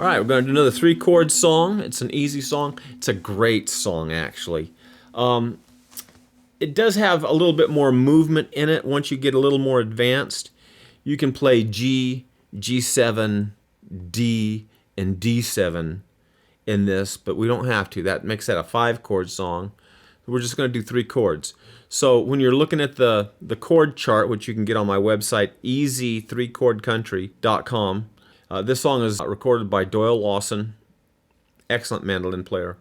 All right, we're going to do another 3-chord song. It's an easy song. It's a great song, actually. It does have a little bit more movement in it. Once you get a little more advanced, you can play G, G7, D, and D7 in this, but we don't have to. That makes that a 5-chord song. We're just going to do 3 chords. So when you're looking at the chord chart, which you can get on my website, easy3chordcountry.com, this song is recorded by Doyle Lawson, excellent mandolin player.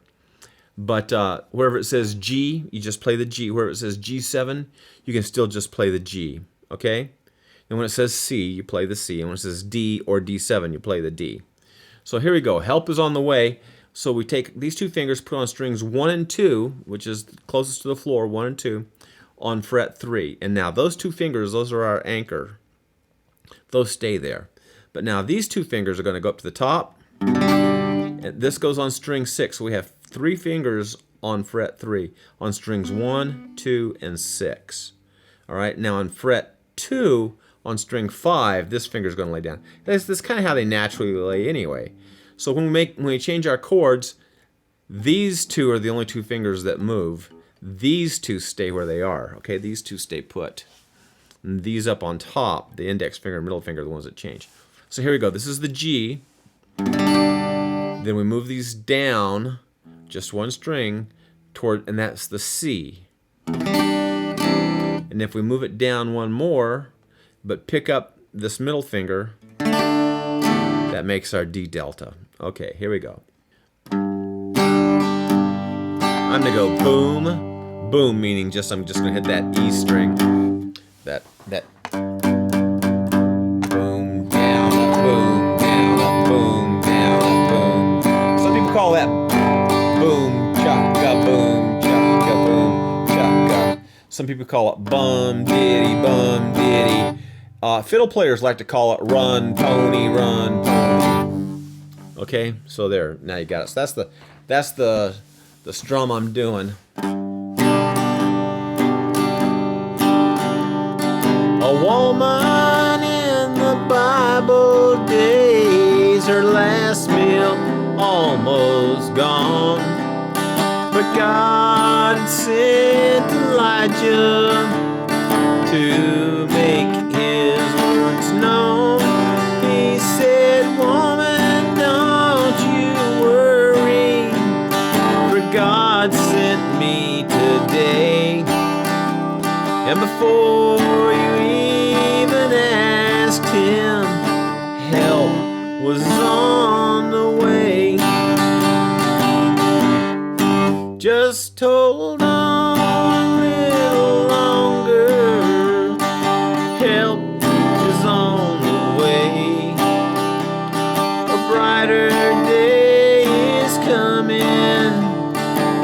But wherever it says G, you just play the G. Wherever it says G7, you can still just play the G, okay? And when it says C, you play the C. And when it says D or D7, you play the D. So here we go. Help is on the way. So we take these 2 fingers, put on strings 1 and 2, which is closest to the floor, 1 and 2, on fret 3. And now those 2 fingers, those are our anchor. Those stay there. But now these 2 fingers are going to go up to the top. And this goes on string 6. So we have 3 fingers on fret 3 on strings 1, 2, and 6. All right. Now on fret 2 on string 5, this finger is going to lay down. That's kind of how they naturally lay anyway. So when we change our chords, these 2 are the only 2 fingers that move. These 2 stay where they are. Okay. These 2 stay put. And these up on top, the index finger and middle finger, are the ones that change. So here we go. This is the G. Then we move these down, just 1 string, toward, and that's the C. And if we move it down 1 more, but pick up this middle finger, that makes our D delta. Okay, here we go. I'm gonna go boom, boom, meaning I'm just gonna hit that E string, that boom down, up, boom down, up, boom down, up, boom. Some people call that boom chaka, boom chaka, boom chaka. Some people call it bum diddy, bum diddy. Fiddle players like to call it run pony, run pony. Okay, so there. Now you got it. So that's the strum I'm doing. A woman in the Bible days, her last meal almost gone, but God had sent Elijah to make his words known. He said, woman, don't you worry, for God sent me today. And before you even asked him, help was on the way. Just hold on a little longer, help is on the way. A brighter day is coming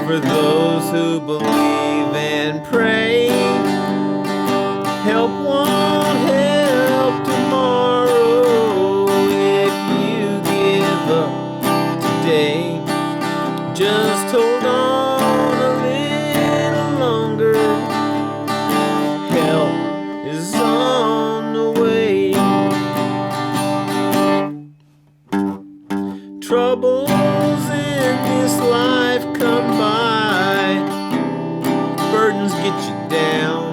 for those who believe and pray. Help won't help tomorrow if you give up today. Just hold on a little longer, help is on the way. Troubles in this life come by, burdens get you down.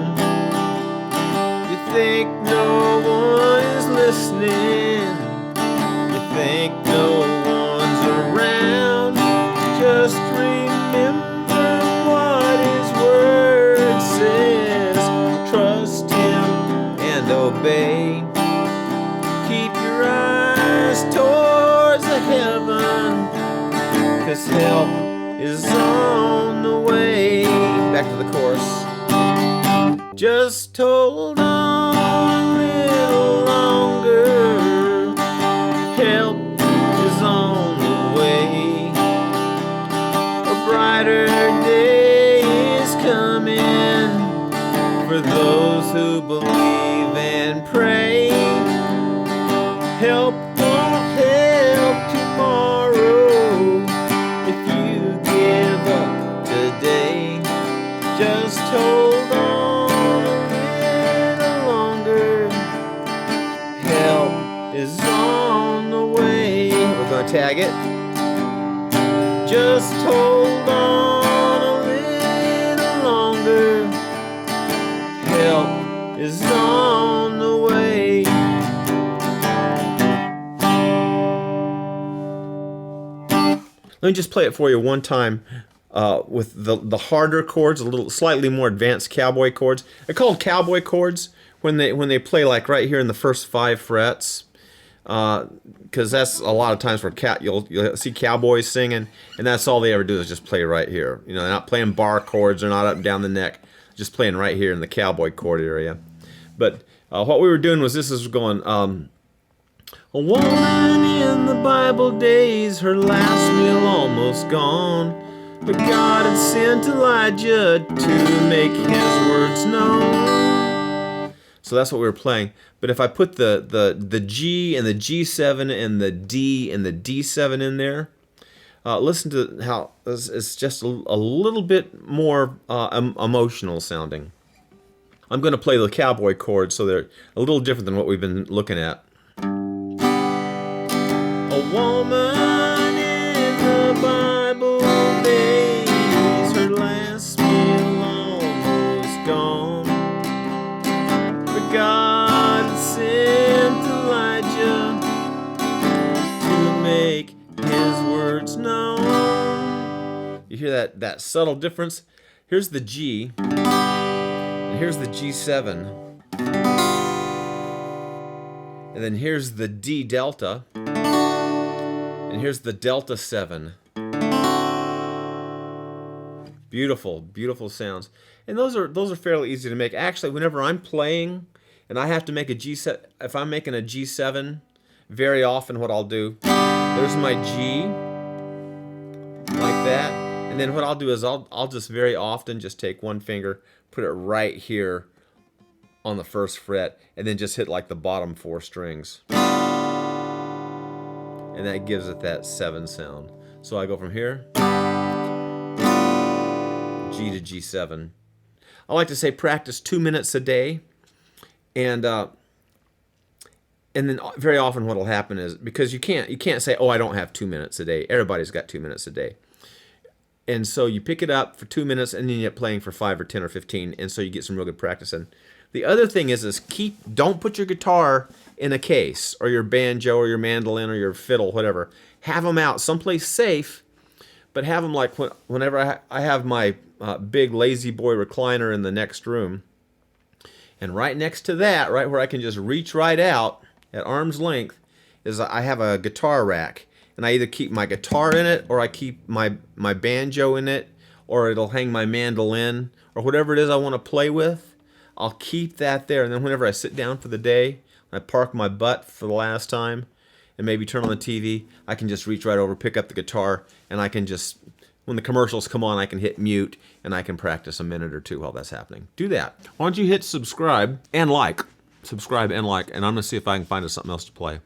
You think no one is listening, you think no one's around. Just remember what his word says. Trust him and obey. Keep your eyes towards the heaven, 'cause help is on the way. Back to the chorus. Just hold on a little longer, help is on the way. A brighter day is coming for those who believe and pray. Help won't help tomorrow if you give up today. Just hold on a little longer, help is on the way. We're going to tag it. Just hold on a little longer. Help is on the way. Let me just play it for you one time with the harder chords, a little slightly more advanced cowboy chords. They're called cowboy chords when they play like right here in the first 5 frets. Because that's a lot of times where you'll see cowboys singing, and that's all they ever do is just play right here. You know, they're not playing bar chords, they're not up and down the neck, just playing right here in the cowboy chord area. But what we were doing was this is going, a woman in the Bible days, her last meal almost gone, but God had sent Elijah to make his words known. So that's what we were playing. But if I put the G and the G7 and the D and the D7 in there, listen to how it's just a little bit more emotional sounding. I'm going to play the cowboy chords, so they're a little different than what we've been looking at. A woman in the Bible days, her last meal almost gone, but God sent Elijah to make his words known. You hear that subtle difference? Here's the G, and here's the G7, and then here's the D delta, and here's the delta 7. Beautiful, beautiful sounds. And those are fairly easy to make. Actually, whenever I'm playing and I have to make a G7, if I'm making a G7, very often what I'll do, there's my G, like that. And then what I'll do is I'll just very often just take one finger, put it right here on the first fret, and then just hit like the bottom 4 strings. And that gives it that 7 sound. So I go from here, G to G7. I like to say practice 2 minutes a day, and then very often what will happen is, because you can't say, oh, I don't have 2 minutes a day. Everybody's got 2 minutes a day. And so you pick it up for 2 minutes, and then you get playing for 5 or 10 or 15, and so you get some real good practice in. The other thing is don't put your guitar in a case, or your banjo, or your mandolin, or your fiddle, whatever. Have them out someplace safe, but have them like whenever I have my big lazy boy recliner in the next room, and right next to that, right where I can just reach right out at arm's length, is I have a guitar rack, and I either keep my guitar in it, or I keep my banjo in it, or it'll hang my mandolin, or whatever it is I want to play with. I'll keep that there, and then whenever I sit down for the day, I park my butt for the last time, and maybe turn on the TV, I can just reach right over, pick up the guitar, and I can just, when the commercials come on, I can hit mute, and I can practice a minute or two while that's happening. Do that. Why don't you hit subscribe and like? Subscribe and like, and I'm going to see if I can find us something else to play.